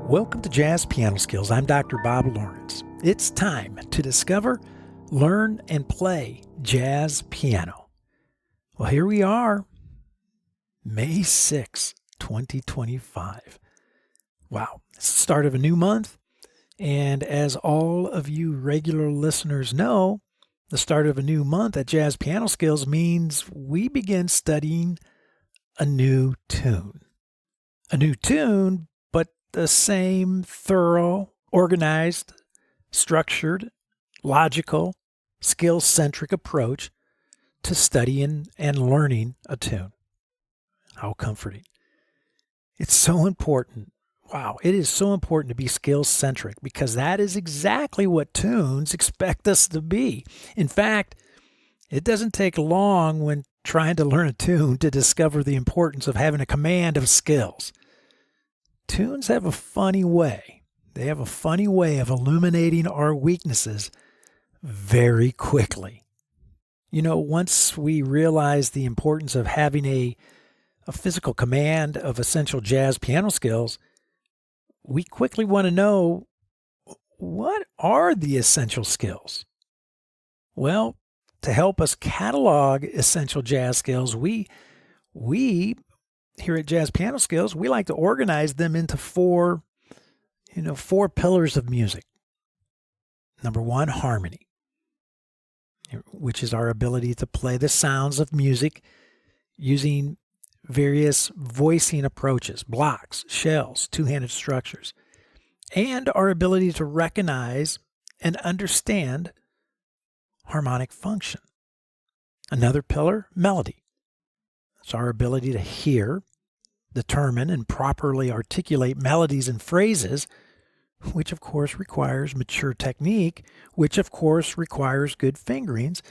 Welcome to Jazz Piano Skills. I'm Dr. Bob Lawrence. It's time to discover, learn, and play jazz piano. Well, here we are, May 6, 2025. Wow, it's the start of a new month. And as all of you regular listeners know, the start of a new month at Jazz Piano Skills means we begin studying a new tune. A new tune, but the same thorough, organized, structured, logical, skill-centric approach to studying and learning a tune. How comforting. It's so important. Wow, it is so important to be skill-centric because that is exactly what tunes expect us to be. In fact, it doesn't take long when trying to learn a tune to discover the importance of having a command of skills. Tunes have a funny way. They have a funny way of illuminating our weaknesses very quickly. You know, once we realize the importance of having a physical command of essential jazz piano skills, we quickly want to know, what are the essential skills? Well, to help us catalog essential jazz skills, we here at Jazz Piano Skills, we like to organize them into four pillars of music. Number one, harmony, which is our ability to play the sounds of music using various voicing approaches, blocks, shells, two-handed structures, and our ability to recognize and understand harmonic function. Another pillar, melody. It's our ability to hear, determine, and properly articulate melodies and phrases, which of course requires mature technique, which of course requires good fingerings.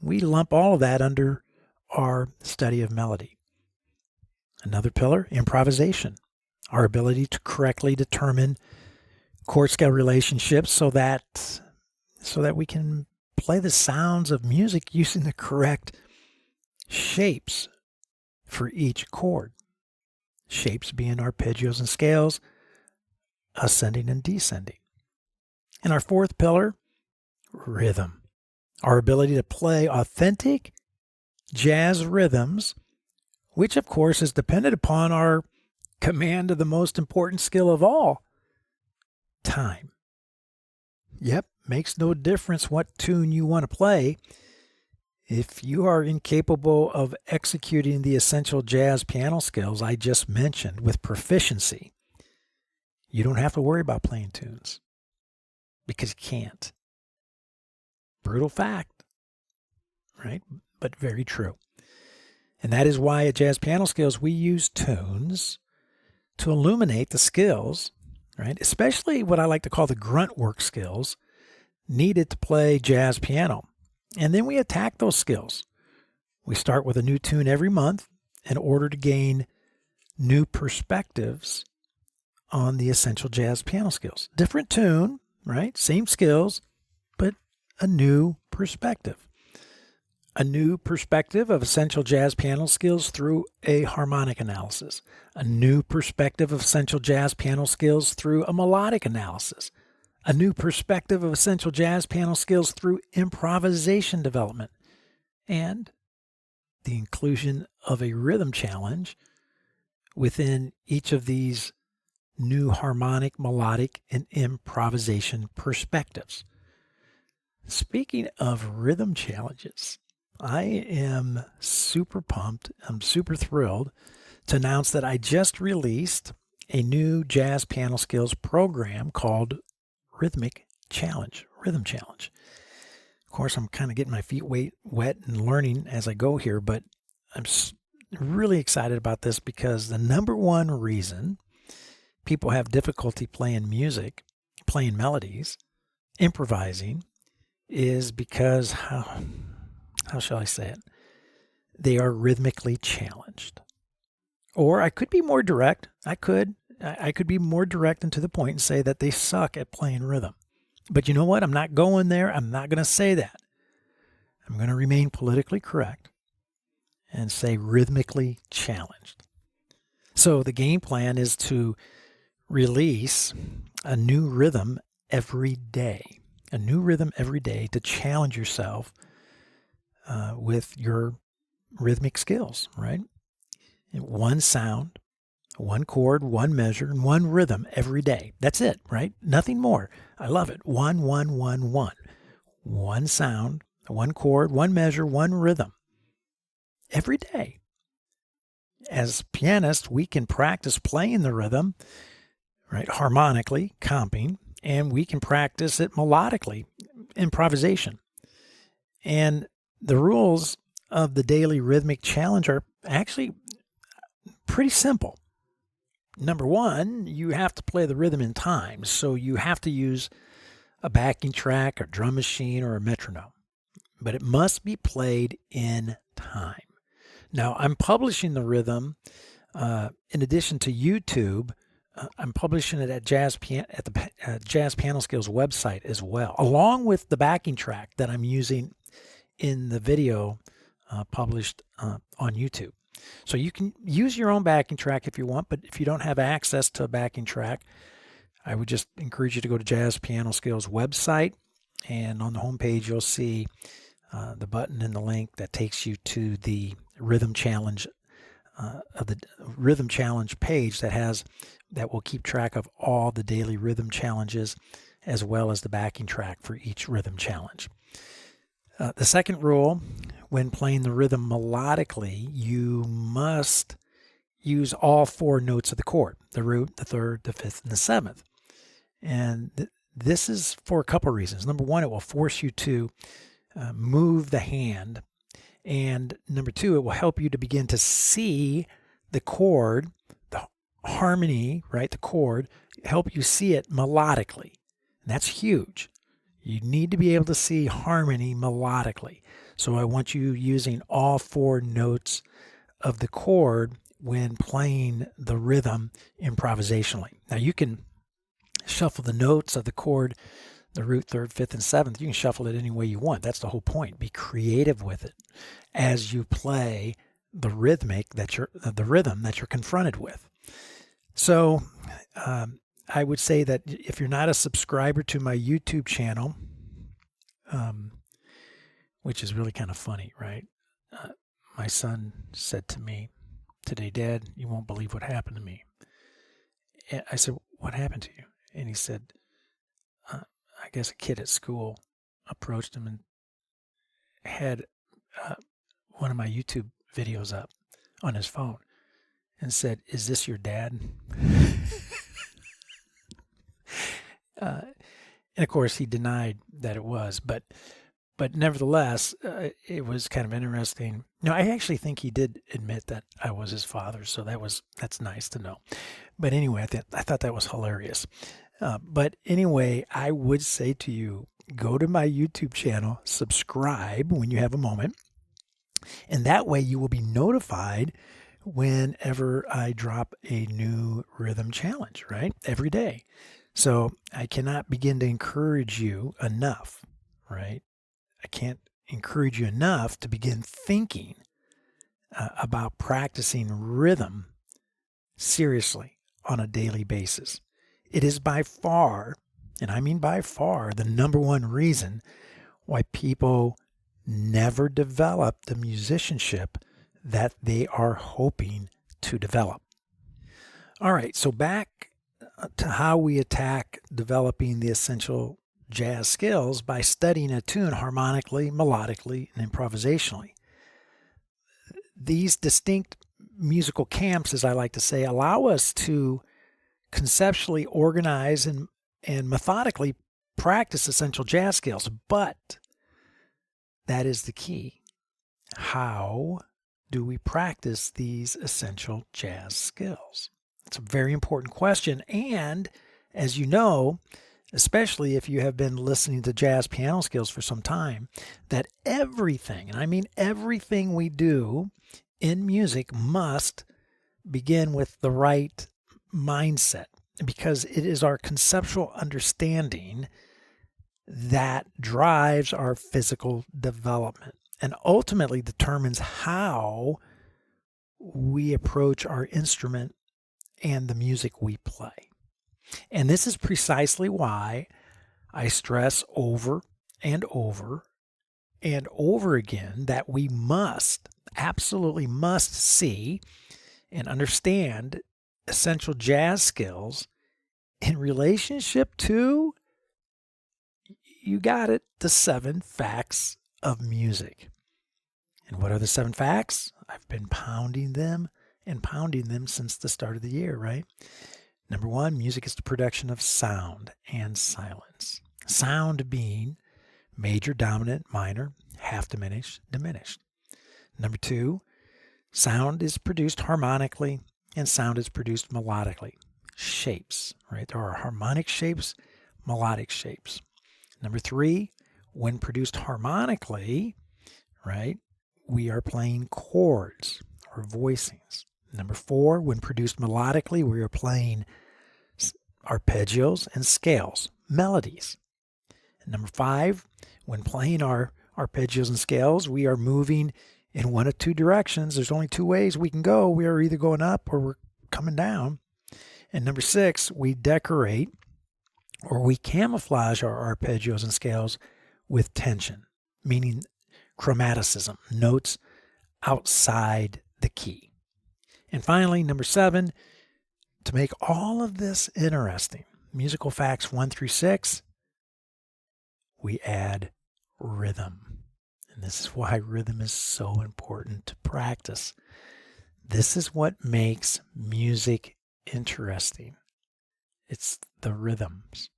We lump all of that under our study of melody. Another pillar, improvisation. Our ability to correctly determine chord scale relationships so that we can play the sounds of music using the correct shapes for each chord. Shapes being arpeggios and scales, ascending and descending. And our fourth pillar, rhythm. Our ability to play authentic jazz rhythms, which of course is dependent upon our command of the most important skill of all, time. Yep, makes no difference what tune you want to play. If you are incapable of executing the essential jazz piano skills I just mentioned with proficiency, you don't have to worry about playing tunes because you can't. Brutal fact, right? But very true. And that is why at Jazz Piano Skills we use tunes to illuminate the skills, right? Especially what I like to call the grunt work skills needed to play jazz piano. And then we attack those skills. We start with a new tune every month in order to gain new perspectives on the essential jazz piano skills. Different tune, right? Same skills, but a new perspective. A new perspective of essential jazz piano skills through a harmonic analysis. A new perspective of essential jazz piano skills through a melodic analysis. A new perspective of essential jazz piano skills through improvisation development, and the inclusion of a rhythm challenge within each of these new harmonic, melodic, and improvisation perspectives. Speaking of rhythm challenges, I am super pumped. I'm super thrilled to announce that I just released a new jazz piano skills program called Rhythm Challenge. Of course, I'm kind of getting my feet wet and learning as I go here, but I'm really excited about this because the number one reason people have difficulty playing music, playing melodies, improvising, is because, how shall I say it? They are rhythmically challenged. Or I could be more direct. I could be more direct and to the point and say that they suck at playing rhythm. But you know what? I'm not going there. I'm not going to say that. I'm going to remain politically correct and say rhythmically challenged. So the game plan is to release a new rhythm every day. A new rhythm every day to challenge yourself with your rhythmic skills, right? One sound, one chord, one measure, and one rhythm every day. That's it, right? Nothing more. I love it. One, one, one, one. One sound, one chord, one measure, one rhythm every day. As pianists, we can practice playing the rhythm, right, harmonically, comping, and we can practice it melodically, improvisation. And the rules of the daily rhythmic challenge are actually pretty simple. Number one, you have to play the rhythm in time. So you have to use a backing track, a drum machine, or a metronome. But it must be played in time. Now, I'm publishing the rhythm in addition to YouTube. I'm publishing it at the Jazz Piano Skills website as well, along with the backing track that I'm using in the video published on YouTube. So you can use your own backing track if you want, but if you don't have access to a backing track, I would just encourage you to go to Jazz Piano Skills website, and on the homepage you'll see the button and the link that takes you to the rhythm challenge page that will keep track of all the daily rhythm challenges, as well as the backing track for each rhythm challenge. The second rule, when playing the rhythm melodically, you must use all four notes of the chord: the root, the third, the fifth, and the seventh. And this is for a couple of reasons. Number one, it will force you to move the hand. And number two, it will help you to begin to see the chord, the harmony, right? The chord, help you see it melodically. And that's huge. You need to be able to see harmony melodically. So I want you using all four notes of the chord when playing the rhythm improvisationally. Now you can shuffle the notes of the chord, the root, third, fifth, and seventh. You can shuffle it any way you want. That's the whole point. Be creative with it as you play the rhythm that you're confronted with. So I would say that if you're not a subscriber to my YouTube channel, which is really kind of funny, right? My son said to me today, "Dad, you won't believe what happened to me." And I said, "What happened to you?" And he said, I guess a kid at school approached him and had one of my YouTube videos up on his phone and said, "Is this your dad?" And of course, he denied that it was, but nevertheless, it was kind of interesting. No, I actually think he did admit that I was his father, so that's nice to know. But anyway, I thought that was hilarious. But anyway, I would say to you, go to my YouTube channel, subscribe when you have a moment, and that way you will be notified whenever I drop a new rhythm challenge, right? Every day. So I cannot begin to encourage you enough, right? I can't encourage you enough to begin thinking about practicing rhythm seriously on a daily basis. It is by far, and I mean by far, the number one reason why people never develop the musicianship that they are hoping to develop. All right, so back to how we attack developing the essential jazz skills by studying a tune harmonically, melodically, and improvisationally. These distinct musical camps, as I like to say, allow us to conceptually organize and methodically practice essential jazz skills. But that is the key. How do we practice these essential jazz skills? It's a very important question. And as you know, especially if you have been listening to Jazz Piano Skills for some time, that everything, and I mean everything we do in music, must begin with the right mindset, because it is our conceptual understanding that drives our physical development and ultimately determines how we approach our instrument and the music we play. And this is precisely why I stress over and over and over again that we absolutely must see and understand essential jazz skills in relationship to, you got it, the 7 facts of music. And what are the 7 facts? I've been pounding them since the start of the year, right? Number 1, music is the production of sound and silence. Sound being major, dominant, minor, half diminished, diminished. Number 2, sound is produced harmonically and sound is produced melodically. Shapes, right? There are harmonic shapes, melodic shapes. Number 3, when produced harmonically, right, we are playing chords or voicings. Number 4, when produced melodically, we are playing arpeggios and scales, melodies. And number 5, when playing our arpeggios and scales, we are moving in one of 2 directions. There's only 2 ways we can go. We are either going up or we're coming down. And number 6, we decorate or we camouflage our arpeggios and scales with tension, meaning chromaticism, notes outside the key. And finally, number 7, to make all of this interesting, musical facts 1 through 6, we add rhythm. And this is why rhythm is so important to practice. This is what makes music interesting. It's the rhythms,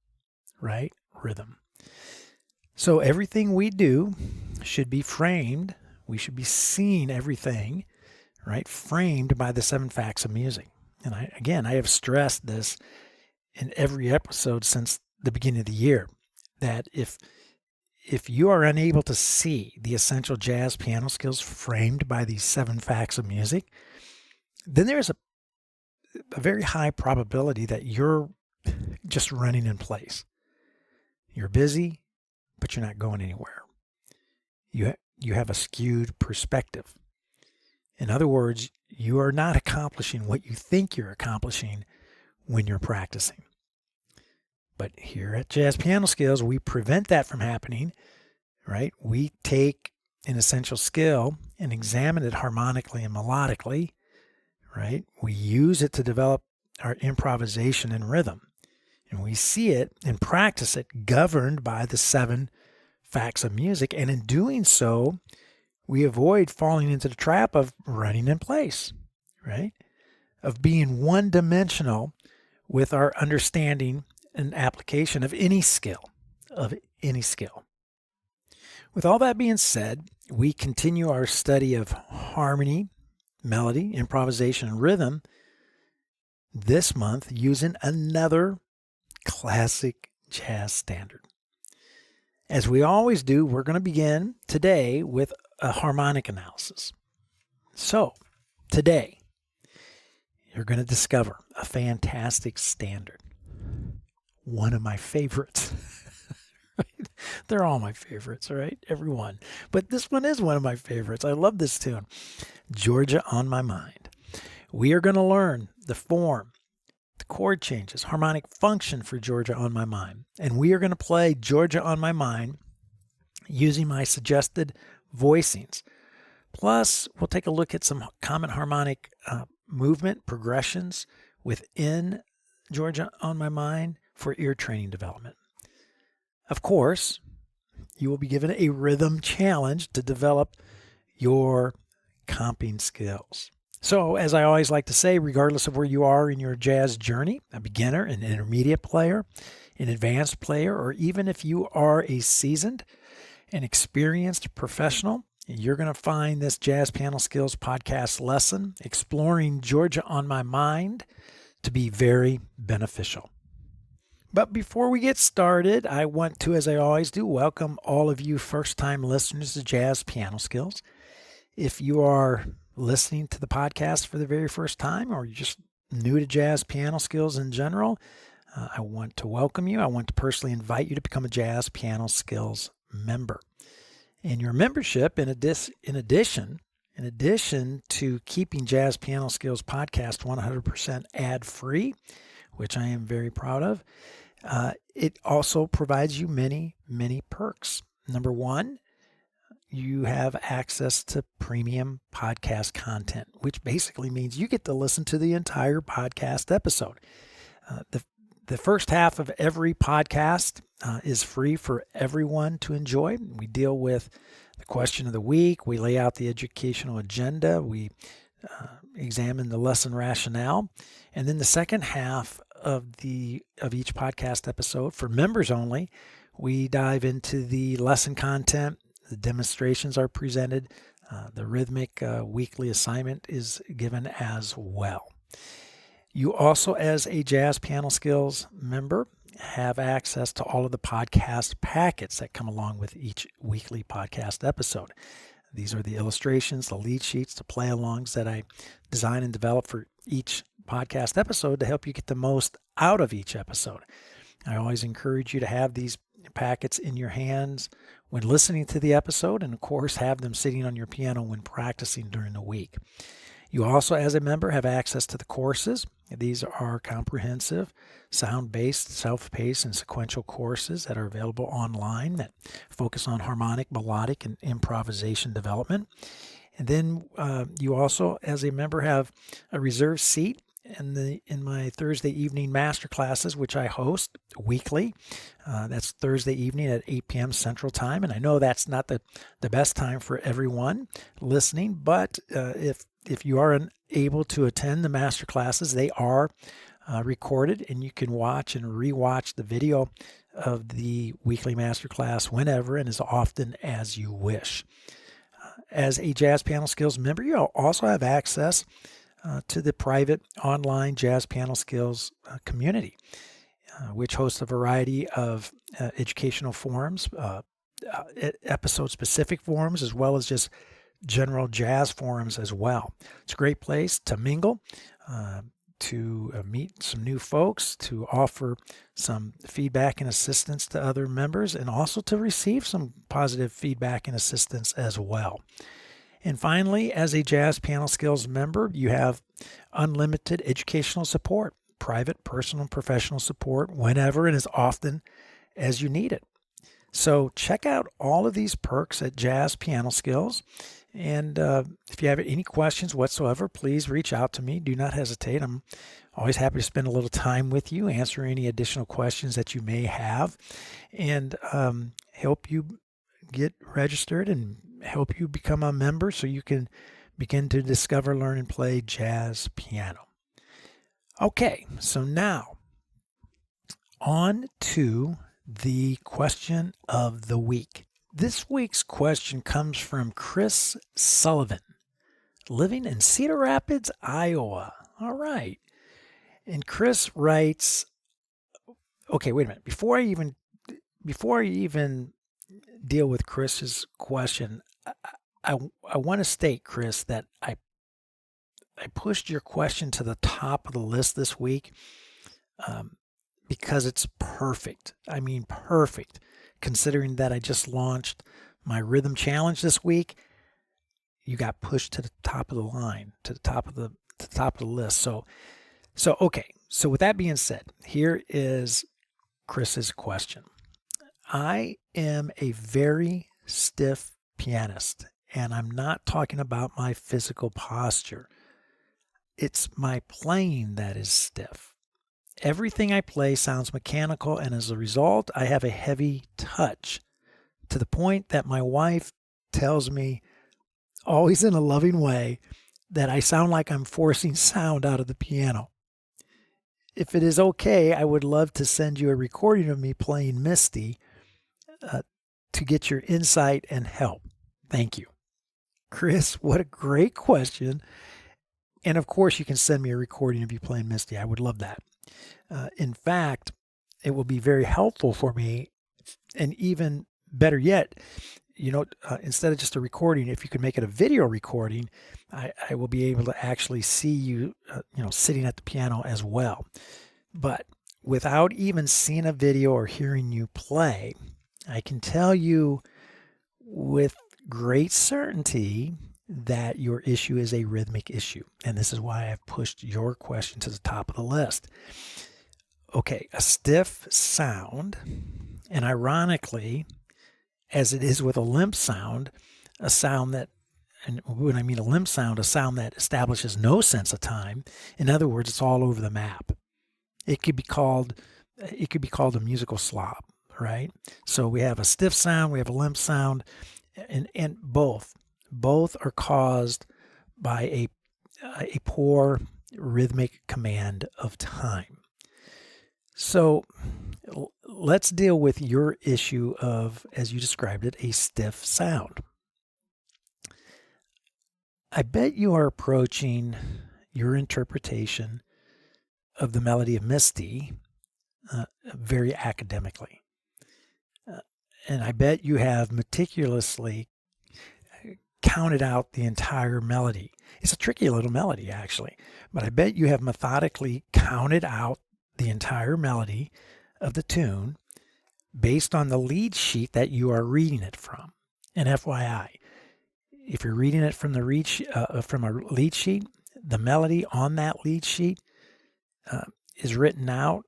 right? Rhythm. So everything we do should be framed. We should be seeing everything, right, framed by the 7 facts of music. And I have stressed this in every episode since the beginning of the year, that if you are unable to see the essential jazz piano skills framed by these 7 facts of music, then there's a very high probability that you're just running in place. You're busy, but you're not going anywhere. You have a skewed perspective. In other words, you are not accomplishing what you think you're accomplishing when you're practicing. But here at Jazz Piano Skills, we prevent that from happening, right? We take an essential skill and examine it harmonically and melodically, right? We use it to develop our improvisation and rhythm. And we see it and practice it governed by the 7 facts of music. And in doing so, we avoid falling into the trap of running in place, right? Of being one-dimensional with our understanding and application of any skill, With all that being said, we continue our study of harmony, melody, improvisation, and rhythm this month using another classic jazz standard. As we always do, we're going to begin today with a harmonic analysis. So, today, you're going to discover a fantastic standard. One of my favorites. They're all my favorites, right? Every one. But this one is one of my favorites. I love this tune. Georgia on My Mind. We are going to learn the form, the chord changes, harmonic function for Georgia on My Mind. And we are going to play Georgia on My Mind using my suggested voicings. Plus, we'll take a look at some common harmonic movement progressions within Georgia on My Mind for ear training development. Of course, you will be given a rhythm challenge to develop your comping skills. So, as I always like to say, regardless of where you are in your jazz journey, a beginner, an intermediate player, an advanced player, or even if you are a seasoned and experienced professional, you're going to find this Jazz Piano Skills podcast lesson, Exploring Georgia on My Mind, to be very beneficial. But before we get started, I want to, as I always do, welcome all of you first-time listeners to Jazz Piano Skills. If you are listening to the podcast for the very first time, or you're just new to Jazz Piano Skills in general, I want to welcome you. I want to personally invite you to become a Jazz Piano Skills member. And your membership, in addition to keeping Jazz Piano Skills podcast 100% ad-free, which I am very proud of. It also provides you many, many perks. Number one, you have access to premium podcast content, which basically means you get to listen to the entire podcast episode. The first half of every podcast is free for everyone to enjoy. We deal with the question of the week. We lay out the educational agenda. We examine the lesson rationale. And then the second half of each podcast episode, for members only, we dive into the lesson content. The demonstrations are presented. The rhythmic weekly assignment is given as well. You also, as a Jazz Piano Skills member, have access to all of the podcast packets that come along with each weekly podcast episode. These are the illustrations, the lead sheets, the play-alongs that I design and develop for each podcast episode to help you get the most out of each episode. I always encourage you to have these packets in your hands when listening to the episode, and of course have them sitting on your piano when practicing during the week. You also, as a member, have access to the courses. These are comprehensive, sound-based, self-paced, and sequential courses that are available online that focus on harmonic, melodic, and improvisation development. And then you also, as a member, have a reserved seat in my Thursday evening master classes, which I host weekly. That's Thursday evening at 8 p.m. Central Time. And I know that's not the best time for everyone listening, but if you are unable to attend the master classes, they are recorded, and you can watch and rewatch the video of the weekly master class whenever and as often as you wish. As a Jazz Piano Skills member, you also have access to the private online Jazz Piano Skills community, which hosts a variety of educational forums, episode-specific forums, as well as just general jazz forums as well. It's a great place to mingle, to meet some new folks, to offer some feedback and assistance to other members, and also to receive some positive feedback and assistance as well. And finally, as a Jazz Piano Skills member, you have unlimited educational support, private, personal, and professional support whenever and as often as you need it. So check out all of these perks at Jazz Piano Skills. And if you have any questions whatsoever, please reach out to me. Do not hesitate. I'm always happy to spend a little time with you, answer any additional questions that you may have, and help you get registered and help you become a member so you can begin to discover, learn, and play jazz piano. Okay, so now on to the question of the week. This week's question comes from Chris Sullivan, living in Cedar Rapids, Iowa. All right. And Chris writes, okay, wait a minute. Before I even deal with Chris's question, I want to state, Chris, that I pushed your question to the top of the list this week because it's perfect. I mean, perfect. Considering that I just launched my rhythm challenge this week, you got pushed to the top of the line, to the top of the list. So okay. So with that being said, here is Chris's question. I am a very stiff pianist, and I'm not talking about my physical posture. It's my playing that is stiff. Everything I play sounds mechanical, and as a result, I have a heavy touch, to the point that my wife tells me, always in a loving way, that I sound like I'm forcing sound out of the piano. If it is okay, I would love to send you a recording of me playing Misty to get your insight and help. Thank you. Chris, what a great question. And of course, you can send me a recording of you playing Misty. I would love that. In fact, it will be very helpful for me. And even better yet, instead of just a recording, if you could make it a video recording, I will be able to actually see you, sitting at the piano as well. But without even seeing a video or hearing you play, I can tell you with great certainty that your issue is a rhythmic issue. And this is why I've pushed your question to the top of the list. Okay, a stiff sound, and ironically, as it is with a limp sound, a sound that, and when I mean a limp sound, a sound that establishes no sense of time. In other words, it's all over the map. It could be called a musical slop, right? So we have a stiff sound, we have a limp sound, and both are caused by a poor rhythmic command of time. So let's deal with your issue of, as you described it, a stiff sound. I bet you are approaching your interpretation of the melody of Misty very academically. And I bet you have meticulously counted out the entire melody. It's a tricky little melody, actually, but I bet you have methodically counted out the entire melody of the tune based on the lead sheet that you are reading it from. And FYI, if you're reading it from from a lead sheet, the melody on that lead sheet is written out.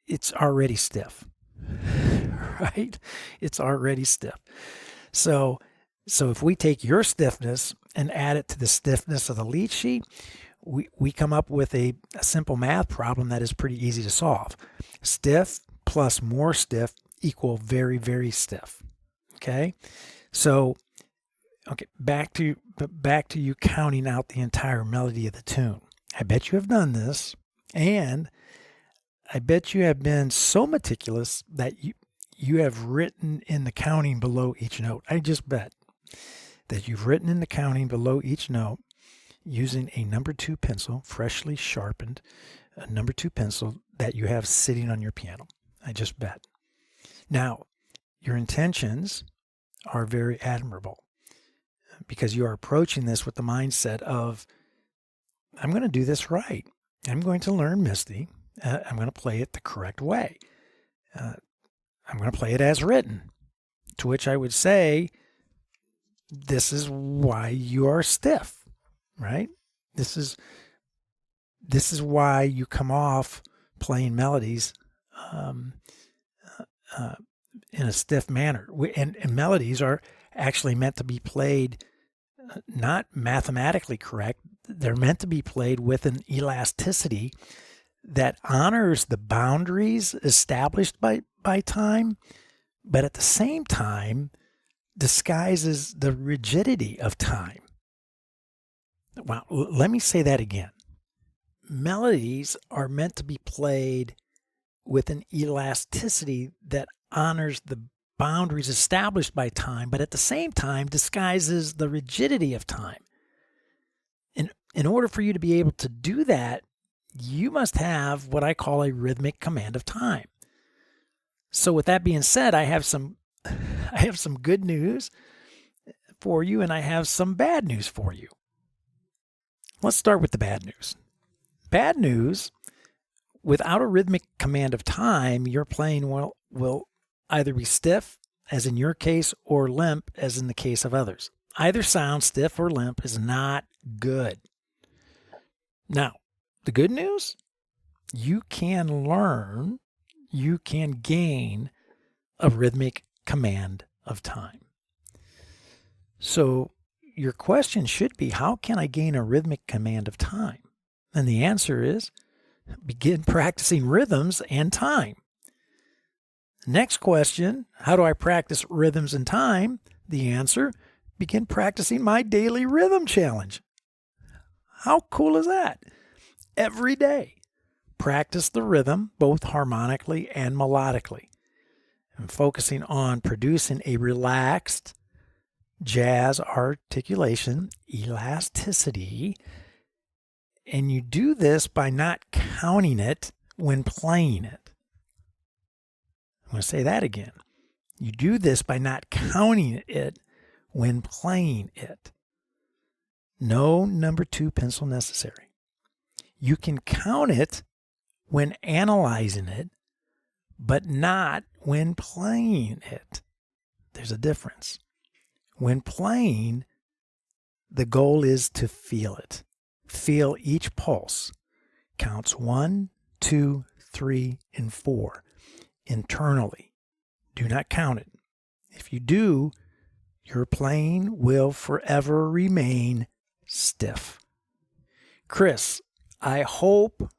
It's already stiff, right? It's already stiff. So if we take your stiffness and add it to the stiffness of the lead sheet, we come up with a simple math problem that is pretty easy to solve. Stiff plus more stiff equal very, very stiff. Okay? So, okay, back to you counting out the entire melody of the tune. I bet you have done this, and I bet you have been so meticulous that you have written in the counting below each note. I just bet that you've written in the counting below each note using a number 2 pencil, freshly sharpened, a number 2 pencil that you have sitting on your piano. I just bet. Now, your intentions are very admirable because you are approaching this with the mindset of, I'm going to do this right. I'm going to learn Misty. I'm going to play it the correct way. I'm going to play it as written, to which I would say, this is why you are stiff, right? This is why you come off playing melodies in a stiff manner. And melodies are actually meant to be played not mathematically correct. They're meant to be played with an elasticity that honors the boundaries established by time, but at the same time disguises the rigidity of time. Wow, let me say that again. Melodies are meant to be played with an elasticity that honors the boundaries established by time, but at the same time disguises the rigidity of time. In order for you to be able to do that, you must have what I call a rhythmic command of time. So with that being said, I have some good news for you, and I have some bad news for you. Let's start with the bad news. Bad news, without a rhythmic command of time, your playing will either be stiff, as in your case, or limp, as in the case of others. Either sound, stiff or limp, is not good. Now, the good news, you can gain a rhythmic command of time. So your question should be, how can I gain a rhythmic command of time? And the answer is, begin practicing rhythms and time. Next question, how do I practice rhythms and time? The answer, begin practicing my daily rhythm challenge. How cool is that? Every day, practice the rhythm, both harmonically and melodically, and focusing on producing a relaxed jazz articulation, elasticity, and you do this by not counting it when playing it. I'm going to say that again. You do this by not counting it when playing it. No number 2 pencil necessary. You can count it when analyzing it, but not when playing it. There's a difference. When playing, the goal is to feel it. Feel each pulse. Counts 1, 2, 3, and 4 internally. Do not count it. If you do, your playing will forever remain stiff. Chris, I hope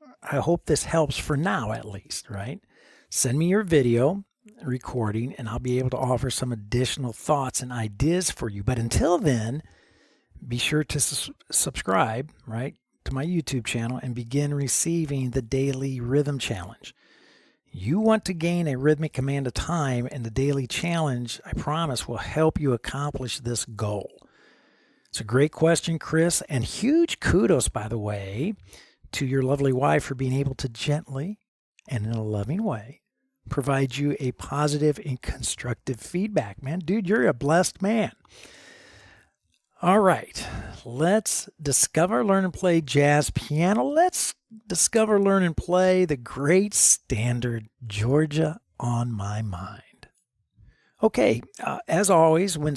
this helps for now at least, right? Send me your video recording and I'll be able to offer some additional thoughts and ideas for you. But until then, be sure to subscribe, right, to my YouTube channel and begin receiving the daily rhythm challenge. You want to gain a rhythmic command of time, and the daily challenge, I promise, will help you accomplish this goal. It's a great question, Chris, and huge kudos, by the way, to your lovely wife for being able to gently and in a loving way provide you a positive and constructive feedback. Man, dude, you're a blessed man. All right, let's discover, learn, and play jazz piano. Let's discover, learn, and play the great standard Georgia on My Mind. Okay, as always, when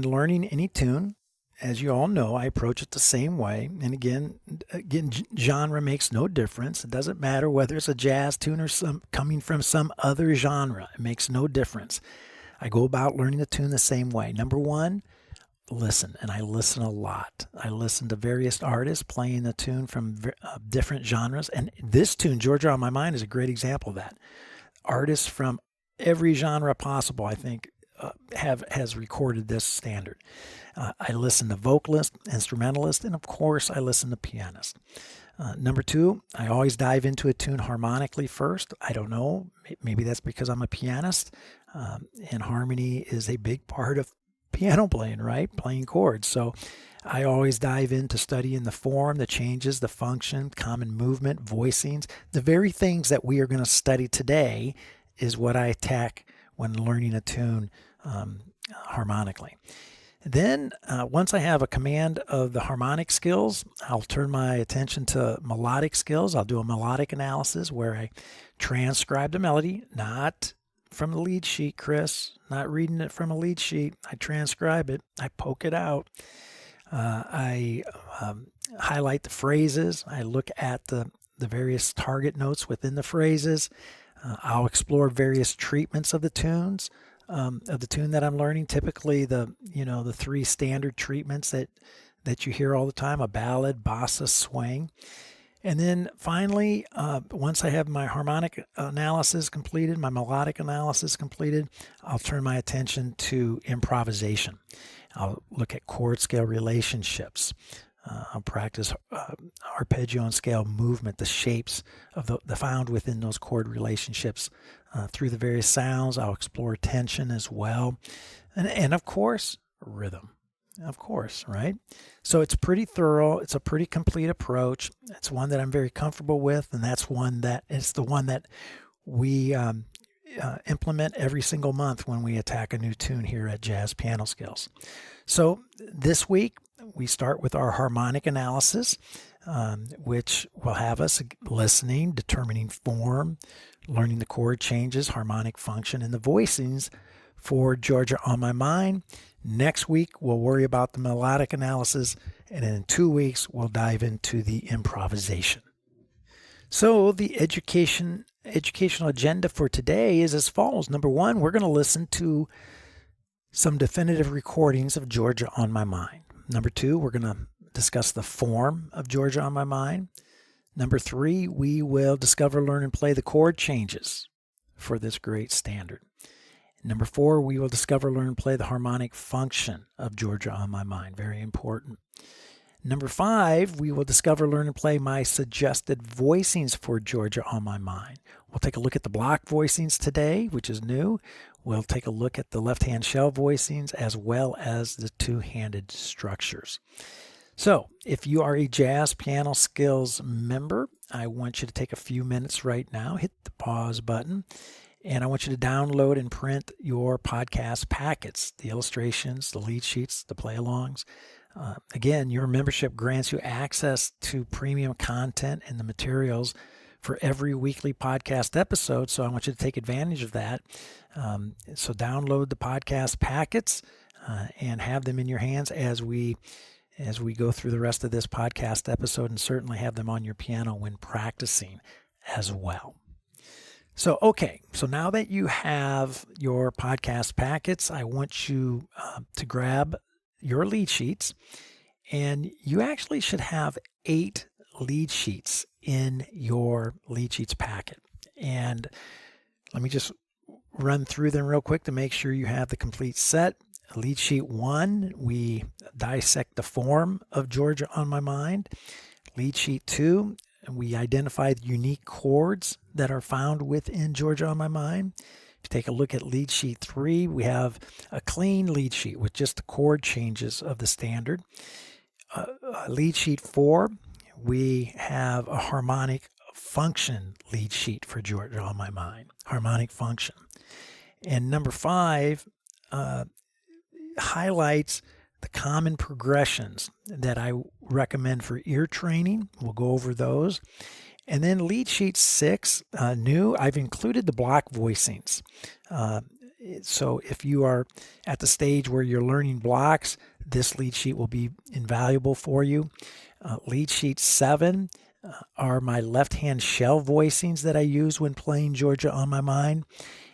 learning any tune, as you all know, I approach it the same way. And again, genre makes no difference. It doesn't matter whether it's a jazz tune or coming from some other genre. It makes no difference. I go about learning the tune the same way. Number one, listen, and I listen a lot. I listen to various artists playing the tune from different genres, and this tune, Georgia on My Mind, is a great example of that. Artists from every genre possible, I think, has recorded this standard. I listen to vocalists, instrumentalists, and of course, I listen to pianists. Number two, I always dive into a tune harmonically first. I don't know, maybe that's because I'm a pianist, and harmony is a big part of piano playing, right? Playing chords. So I always dive into studying the form, the changes, the function, common movement, voicings. The very things that we are going to study today is what I attack when learning a tune harmonically. Then once I have a command of the harmonic skills, I'll turn my attention to melodic skills. I'll do a melodic analysis where I transcribe the melody, not from the lead sheet, Chris, not reading it from a lead sheet. I transcribe it. I poke it out. I highlight the phrases. I look at the various target notes within the phrases. I'll explore various treatments of the tunes, of the tune that I'm learning. Typically, the three standard treatments that you hear all the time: a ballad, bossa, swing. And then finally, once I have my harmonic analysis completed, my melodic analysis completed, I'll turn my attention to improvisation. I'll look at chord scale relationships. I'll practice arpeggio and scale movement, the shapes of the found within those chord relationships through the various sounds. I'll explore tension as well. And of course, rhythm. Of course, right? So it's pretty thorough. It's a pretty complete approach. It's one that I'm very comfortable with, and it's the one that we implement every single month when we attack a new tune here at Jazz Piano Skills. So this week, we start with our harmonic analysis, which will have us listening, determining form, learning the chord changes, harmonic function, and the voicings for Georgia on My Mind. Next week, we'll worry about the melodic analysis, and in 2 weeks, we'll dive into the improvisation. So the educational agenda for today is as follows. Number one, we're going to listen to some definitive recordings of Georgia on My Mind. Number two, we're going to discuss the form of Georgia on My Mind. Number three, we will discover, learn, and play the chord changes for this great standard. Number four, we will discover, learn, and play the harmonic function of Georgia on My Mind. Very important. Number five, we will discover, learn, and play my suggested voicings for Georgia on My Mind. We'll take a look at the block voicings today, which is new. We'll take a look at the left-hand shell voicings as well as the two-handed structures. So if you are a Jazz Piano Skills member, I want you to take a few minutes right now, hit the pause button, and I want you to download and print your podcast packets, the illustrations, the lead sheets, the play-alongs. Again, your membership grants you access to premium content and the materials for every weekly podcast episode, so I want you to take advantage of that. So download the podcast packets and have them in your hands as we go through the rest of this podcast episode, and certainly have them on your piano when practicing. as well. So now that you have your podcast packets, I want you to grab your lead sheets, and you actually should have 8 lead sheets in your lead sheets packet. And let me just run through them real quick to make sure you have the complete set. Lead sheet 1, we dissect the form of Georgia on My Mind. Lead sheet 2, we identify the unique chords that are found within Georgia on My Mind. If you take a look at lead sheet 3, we have a clean lead sheet with just the chord changes of the standard. Lead sheet 4, we have a harmonic function lead sheet for Georgia on My Mind, harmonic function. And number 5 highlights the common progressions that I recommend for ear training. We'll go over those. And then lead sheet 6, new, I've included the block voicings. So if you are at the stage where you're learning blocks, this lead sheet will be invaluable for you. Lead sheet 7 are my left-hand shell voicings that I use when playing Georgia on My Mind.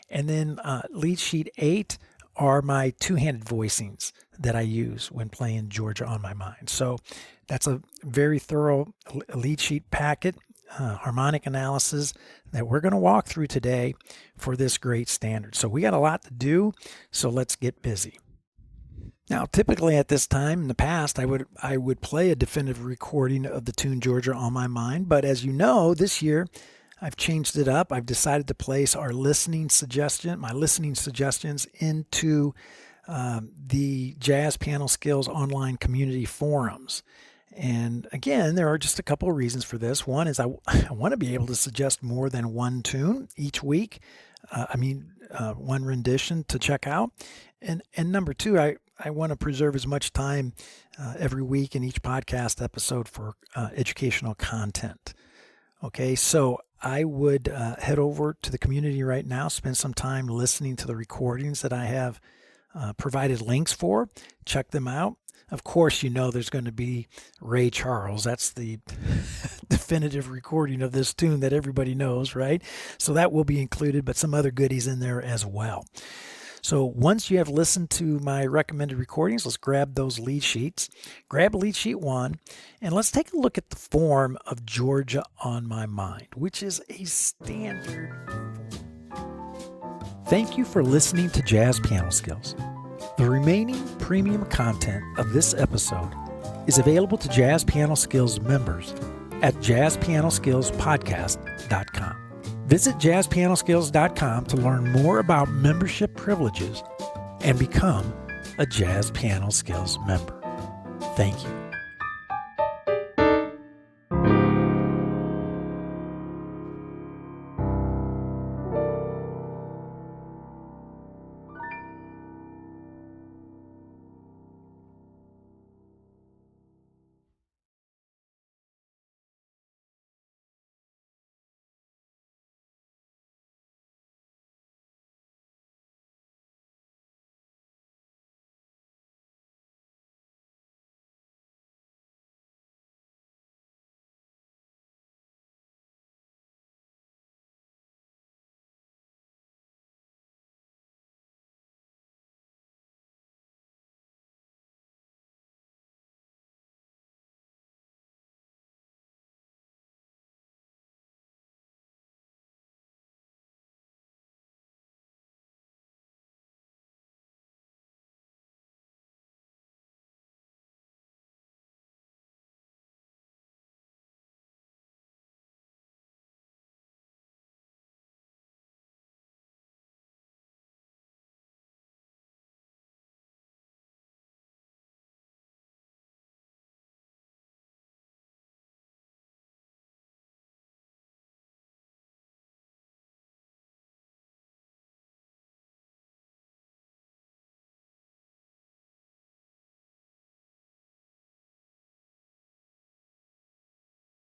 And then lead sheet 8 are my two-handed voicings that I use when playing Georgia on My Mind. So that's a very thorough lead sheet packet, harmonic analysis that we're going to walk through today for this great standard. So we got a lot to do, so let's get busy. Now, typically at this time in the past, I would play a definitive recording of the tune Georgia on My Mind, but as you know, this year I've changed it up. I've decided to place my listening suggestions into the Jazz Piano Skills online community forums. And again, there are just a couple of reasons for this. One is I want to be able to suggest more than one tune each week. One rendition to check out. And number 2, I want to preserve as much time every week in each podcast episode for educational content. Okay, so I would head over to the community right now, spend some time listening to the recordings that I have provided links for. Check them out. Of course, you know there's going to be Ray Charles. That's the definitive recording of this tune that everybody knows, right? So that will be included, but some other goodies in there as well. So once you have listened to my recommended recordings, let's grab those lead sheets. Grab lead sheet 1, and let's take a look at the form of Georgia on My Mind, which is a standard form. Thank you for listening to Jazz Piano Skills. The remaining premium content of this episode is available to Jazz Piano Skills members at jazzpianoskillspodcast.com. Visit jazzpianoskills.com to learn more about membership privileges and become a Jazz Piano Skills member. Thank you.